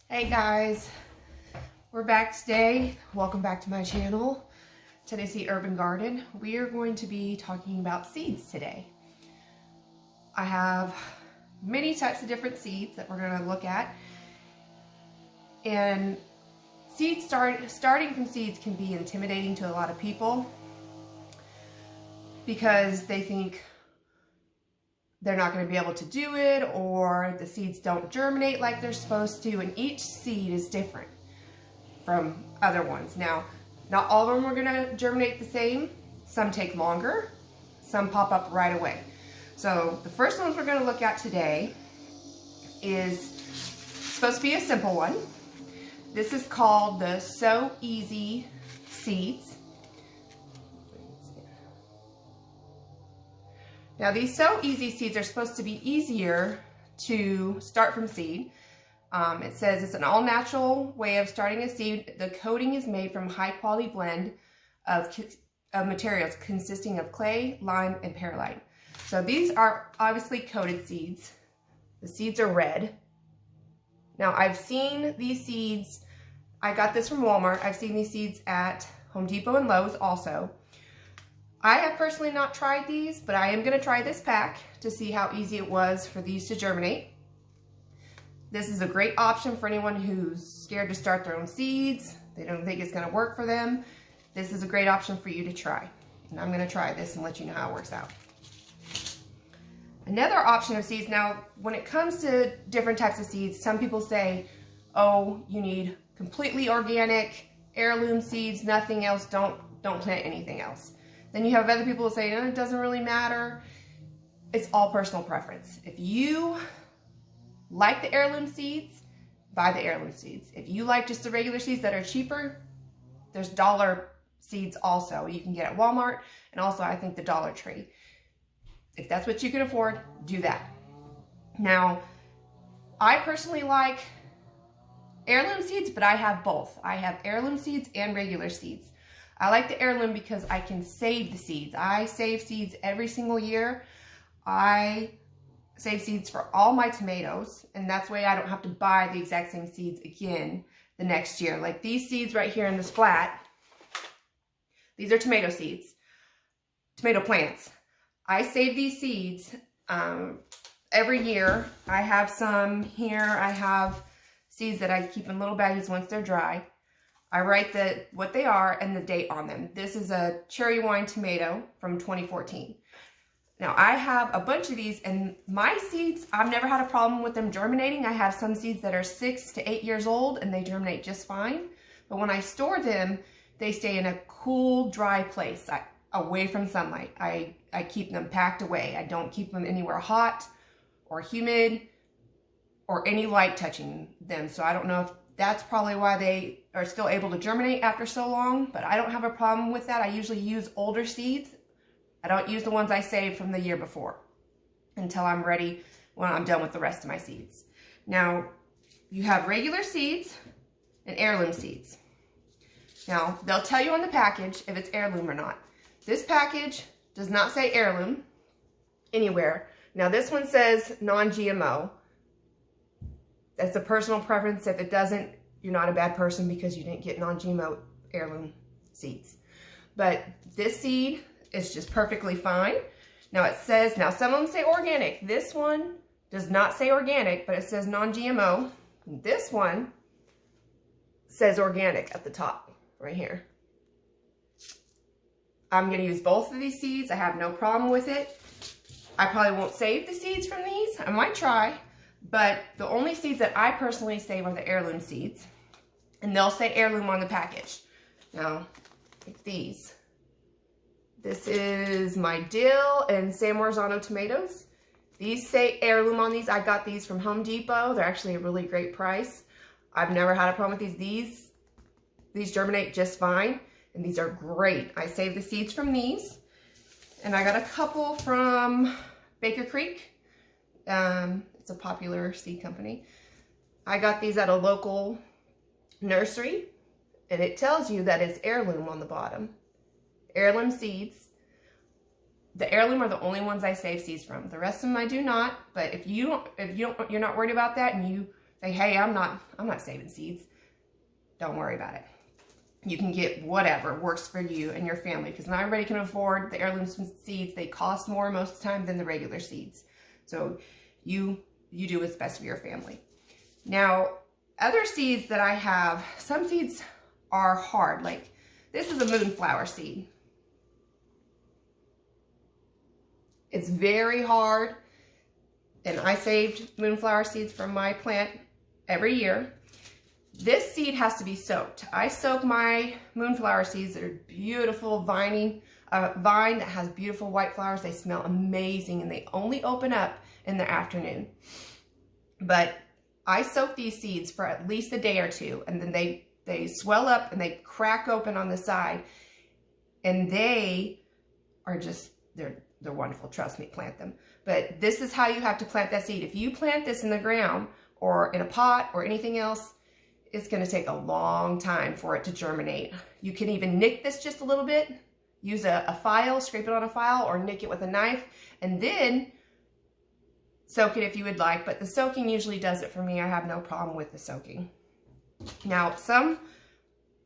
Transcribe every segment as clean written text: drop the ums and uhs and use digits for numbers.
Hey guys, we're back today. Welcome back to my channel, Tennessee Urban Garden. We are going to be talking about seeds today. I have many types of different seeds that we're going to look at. And starting from seeds can be intimidating to a lot of people because they think they're not going to be able to do it, or the seeds don't germinate like they're supposed to, and each seed is different from other ones. Now, not all of them are going to germinate the same. Some take longer, some pop up right away. So the first ones we're going to look at today is supposed to be a simple one. This is called the So Easy seeds. Now these So Easy seeds are supposed to be easier to start from seed. It says it's an all-natural way of starting a seed. The coating is made from a high-quality blend of materials consisting of clay, lime, and perlite. So these are obviously coated seeds. The seeds are red. Now I've seen these seeds, I got this from Walmart. I've seen these seeds at Home Depot and Lowe's also. I have personally not tried these, but I am going to try this pack to see how easy it was for these to germinate. This is a great option for anyone who's scared to start their own seeds. They don't think it's going to work for them. This is a great option for you to try. And I'm going to try this and let you know how it works out. Another option of seeds, now when it comes to different types of seeds, some people say, oh, you need completely organic, heirloom seeds, nothing else, don't plant anything else. Then you have other people who say, no, it doesn't really matter. It's all personal preference. If you like the heirloom seeds, buy the heirloom seeds. If you like just the regular seeds that are cheaper, there's dollar seeds also you can get at Walmart, and also I think the Dollar Tree. If that's what you can afford, do that. Now, I personally like heirloom seeds, but I have both. I have heirloom seeds and regular seeds. I like the heirloom because I can save the seeds. I save seeds every single year. I save seeds for all my tomatoes, and that's why I don't have to buy the exact same seeds again the next year. Like these seeds right here in this flat, these are tomato seeds, tomato plants. I save these seeds every year. I have some here. I have seeds that I keep in little baggies once they're dry. I write what they are and the date on them. This is a cherry wine tomato from 2014. Now I have a bunch of these, and my seeds, I've never had a problem with them germinating. I have some seeds that are 6 to 8 years old and they germinate just fine. But when I store them, they stay in a cool, dry place, away from sunlight. I keep them packed away. I don't keep them anywhere hot or humid or any light touching them. So I don't know if that's probably why they are still able to germinate after so long, but I don't have a problem with that. I usually use older seeds. I don't use the ones I saved from the year before until I'm ready when I'm done with the rest of my seeds. Now, you have regular seeds and heirloom seeds. Now, they'll tell you on the package if it's heirloom or not. This package does not say heirloom anywhere. Now, this one says non-GMO. That's a personal preference. If it doesn't, you're not a bad person because you didn't get non-GMO heirloom seeds. But this seed is just perfectly fine. Now it says, now some of them say organic. This one does not say organic, but it says non-GMO. This one says organic at the top, right here. I'm going to use both of these seeds. I have no problem with it. I probably won't save the seeds from these. I might try. But the only seeds that I personally save are the heirloom seeds. And they'll say heirloom on the package. Now, like these. This is my dill and San Marzano tomatoes. These say heirloom on these. I got these from Home Depot. They're actually a really great price. I've never had a problem with these. These germinate just fine. And these are great. I saved the seeds from these. And I got a couple from Baker Creek. It's a popular seed company. I got these at a local nursery, and it tells you that it's heirloom on the bottom. Heirloom seeds. The heirloom are the only ones I save seeds from. The rest of them I do not, but if you're not worried about that and you say, hey, I'm not saving seeds. Don't worry about it. You can get whatever works for you and your family, because not everybody can afford the heirloom seeds. They cost more most of the time than the regular seeds. So you do what's best for your family. Now, other seeds that I have, some seeds are hard. Like this is a moonflower seed. It's very hard. And I saved moonflower seeds from my plant every year. This seed has to be soaked. I soak my moonflower seeds that are beautiful vine that has beautiful white flowers. They smell amazing and they only open up in the afternoon. But I soak these seeds for at least a day or two, and then they swell up and they crack open on the side, and they are just, they're wonderful. Trust me, plant them. But this is how you have to plant that seed. If you plant this in the ground or in a pot or anything else, it's going to take a long time for it to germinate. You can even nick this just a little bit, use a file, scrape it on a file, or nick it with a knife, and then soak it if you would like. But the soaking usually does it for me. I have no problem with the soaking. Now, some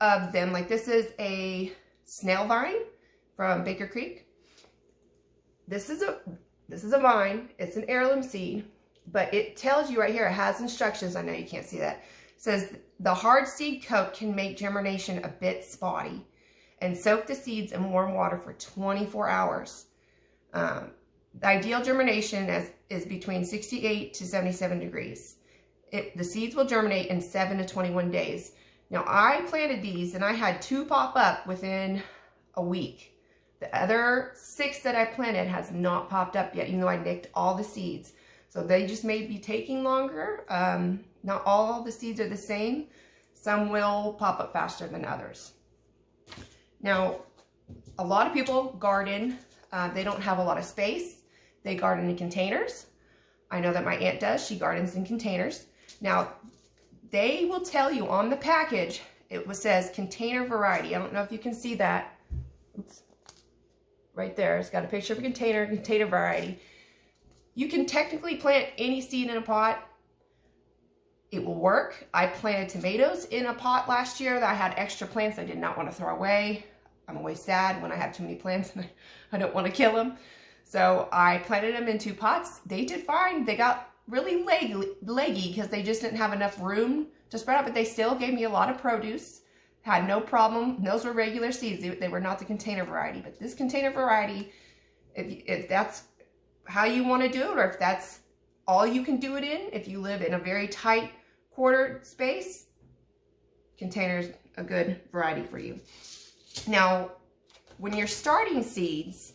of them, like this is a snail vine from Baker Creek. This is a vine. It's an heirloom seed, but it tells you right here, it has instructions. I know you can't see that. It says the hard seed coat can make germination a bit spotty, and soak the seeds in warm water for 24 hours. The ideal germination is between 68 to 77 degrees. The seeds will germinate in 7 to 21 days. Now, I planted these and I had 2 pop up within a week. The other 6 that I planted has not popped up yet, even though I nicked all the seeds. So they just may be taking longer. Not all the seeds are the same. Some will pop up faster than others. Now, a lot of people garden. They don't have a lot of space. They garden in containers. I know that my aunt does. She gardens in containers. Now, they will tell you on the package, it says container variety. I don't know if you can see that. Oops. Right there, it's got a picture of a container variety. You can technically plant any seed in a pot. It will work. I planted tomatoes in a pot last year that I had extra plants I did not want to throw away. I'm always sad when I have too many plants and I don't want to kill them. So I planted them in 2 pots. They did fine. They got really leggy because they just didn't have enough room to spread out, but they still gave me a lot of produce. Had no problem. Those were regular seeds. They were not the container variety. But this container variety, if that's how you want to do it, or if that's all you can do it in, if you live in a very tight quarter space, container's a good variety for you. Now, when you're starting seeds,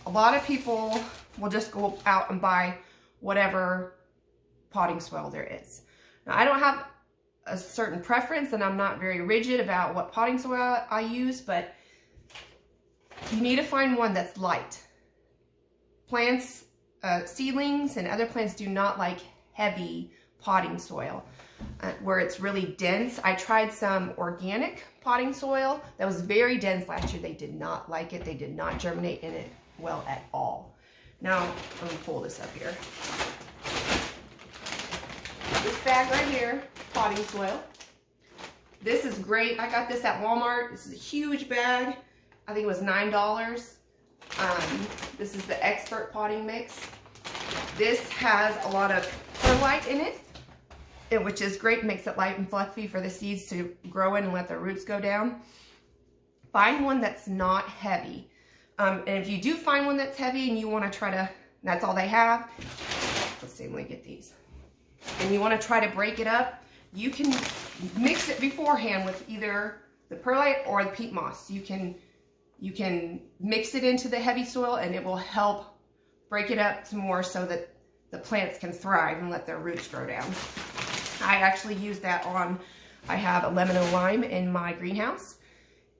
a lot of people will just go out and buy whatever potting soil there is. Now, I don't have a certain preference, and I'm not very rigid about what potting soil I use, but you need to find one that's light. Plants, seedlings and other plants do not like heavy potting soil where it's really dense. I tried some organic potting soil that was very dense last year. They did not like it. They did not germinate in it well at all. Now, I'm going to pull this up here. This bag right here, potting soil. This is great. I got this at Walmart. This is a huge bag. I think it was $9. This is the Expert Potting Mix. This has a lot of perlite in it, which is great. Makes it light and fluffy for the seeds to grow in and let their roots go down. Find one that's not heavy. And if you do find one that's heavy and you want to try to, that's all they have. Let's see, let me get these. And you want to try to break it up, you can mix it beforehand with either the perlite or the peat moss. You can mix it into the heavy soil and it will help break it up some more so that the plants can thrive and let their roots grow down. I actually use that on, I have a lemon and lime in my greenhouse.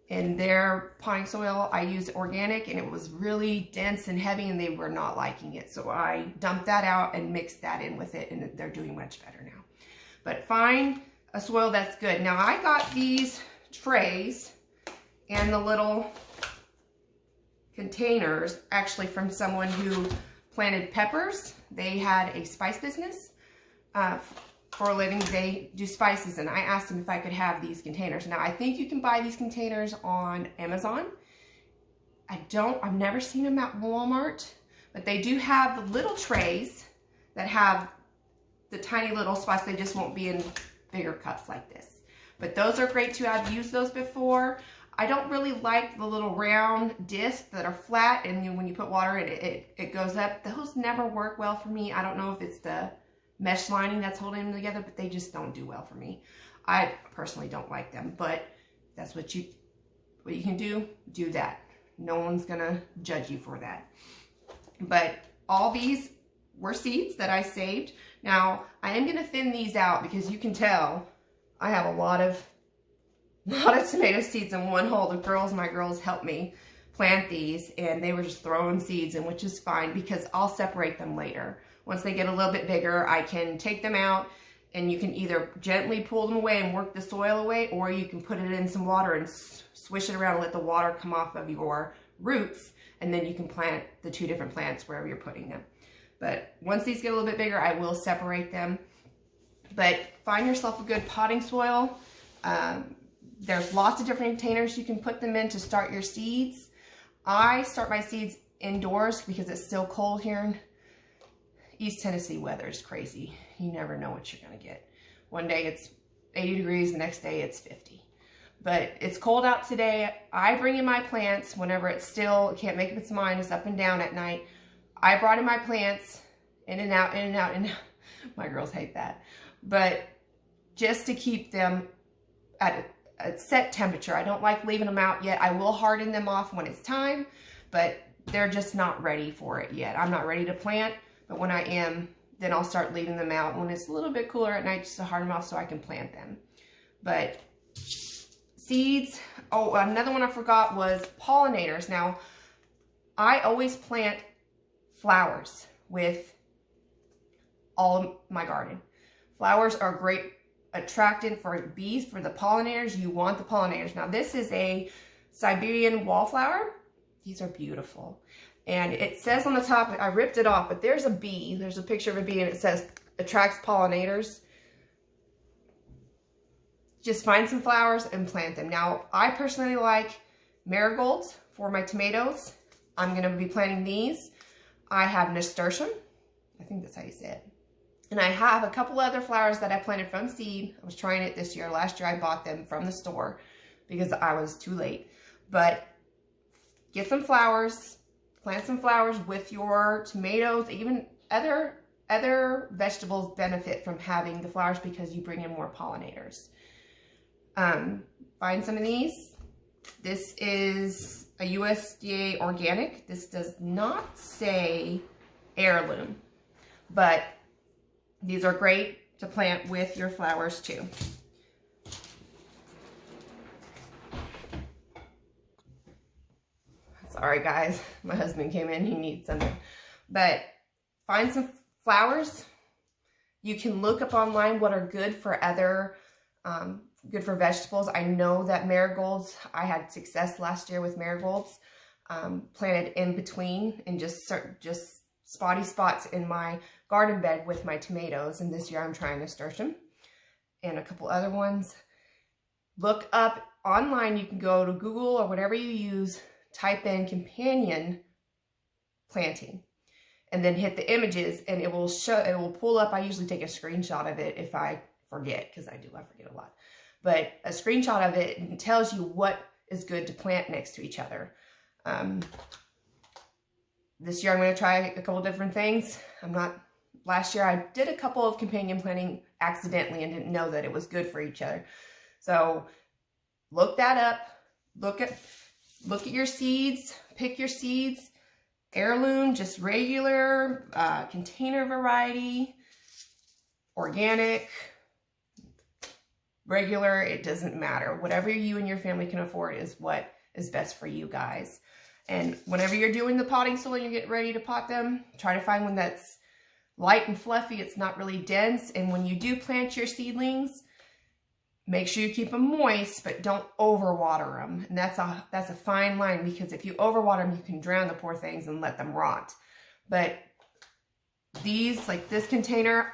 And their potting soil, I used organic, and it was really dense and heavy, and they were not liking it. So I dumped that out and mixed that in with it, and they're doing much better now. But find a soil that's good. Now, I got these trays and the little containers actually from someone who planted peppers. They had a spice business. for a living. They do spices, and I asked them if I could have these containers. Now, I think you can buy these containers on Amazon. I've never seen them at Walmart, but they do have the little trays that have the tiny little spots. They just won't be in bigger cups like this. But those are great too. I've used those before. I don't really like the little round discs that are flat, and then when you put water in it, it goes up. Those never work well for me. I don't know if it's the mesh lining that's holding them together, but they just don't do well for me. I personally don't like them, but that's what you can do that. No one's gonna judge you for that. But all these were seeds that I saved. Now, I am gonna thin these out because you can tell I have a lot of tomato seeds in one hole. My girls helped me plant these, and they were just throwing seeds in, which is fine because I'll separate them later. Once they get a little bit bigger, I can take them out, and you can either gently pull them away and work the soil away, or you can put it in some water and swish it around and let the water come off of your roots, and then you can plant the two different plants wherever you're putting them. But once these get a little bit bigger, I will separate them. But find yourself a good potting soil. There's lots of different containers you can put them in to start your seeds. I start my seeds indoors because it's still cold here in East Tennessee. Weather is crazy. You never know what you're gonna get. One day it's 80 degrees, the next day it's 50. But it's cold out today. I bring in my plants whenever it's still, can't make up its mind, it's up and down at night. I brought in my plants in and out, in and out, and my girls hate that. But just to keep them at a set temperature. I don't like leaving them out yet. I will harden them off when it's time, but they're just not ready for it yet. I'm not ready to plant, but when I am, then I'll start leaving them out when it's a little bit cooler at night just to harden them off so I can plant them. But seeds, oh, another one I forgot was pollinators. Now, I always plant flowers with all of my garden. Flowers are great attractant for bees, for the pollinators. You want the pollinators. Now, this is a Siberian wallflower. These are beautiful. And it says on the top, I ripped it off, but there's a bee. There's a picture of a bee, and it says attracts pollinators. Just find some flowers and plant them. Now, I personally like marigolds for my tomatoes. I'm going to be planting these. I have nasturtium. I think that's how you say it. And I have a couple other flowers that I planted from seed. I was trying it this year. Last year I bought them from the store because I was too late. But get some flowers, plant some flowers with your tomatoes. Even other vegetables benefit from having the flowers because you bring in more pollinators. Find some of these. This is a USDA organic. This does not say heirloom, but these are great to plant with your flowers too. Sorry guys, my husband came in, he needs something. But find some flowers. You can look up online what are good for other, good for vegetables. I know that marigolds, I had success last year with marigolds, planted in between and just spotty spots in my garden bed with my tomatoes. And this year I'm trying nasturtium and a couple other ones. Look up online. You can go to Google or whatever you use, type in companion planting, and then hit the images and it will pull up. I usually take a screenshot of it if I forget, because I forget a lot. But a screenshot of it tells you what is good to plant next to each other. This year I'm going to try a couple different things. Last year I did a couple of companion planting accidentally and didn't know that it was good for each other. So look that up. Look at your seeds, pick your seeds. Heirloom, just regular, container variety, organic, regular, it doesn't matter. Whatever you and your family can afford is what is best for you guys. And whenever you're doing the potting soil and you're getting ready to pot them, try to find one that's light and fluffy. It's not really dense. And when you do plant your seedlings, make sure you keep them moist, but don't overwater them. And that's a fine line, because if you overwater them, you can drown the poor things and let them rot. But these, like this container,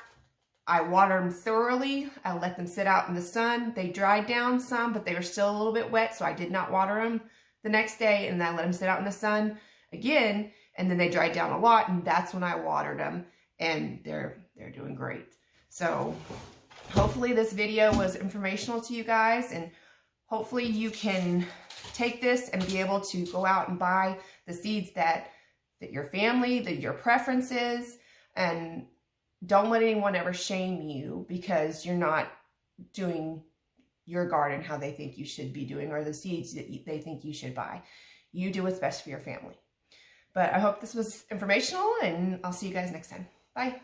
I watered them thoroughly. I let them sit out in the sun. They dried down some, but they were still a little bit wet, so I did not water them the next day, and then I let them sit out in the sun again, and then they dried down a lot, and that's when I watered them, and they're doing great. So hopefully this video was informational to you guys, and hopefully you can take this and be able to go out and buy the seeds that your family, that your preferences, and don't let anyone ever shame you because you're not doing your garden how they think you should be doing, or the seeds that they think you should buy. You do what's best for your family. But I hope this was informational, and I'll see you guys next time. Bye.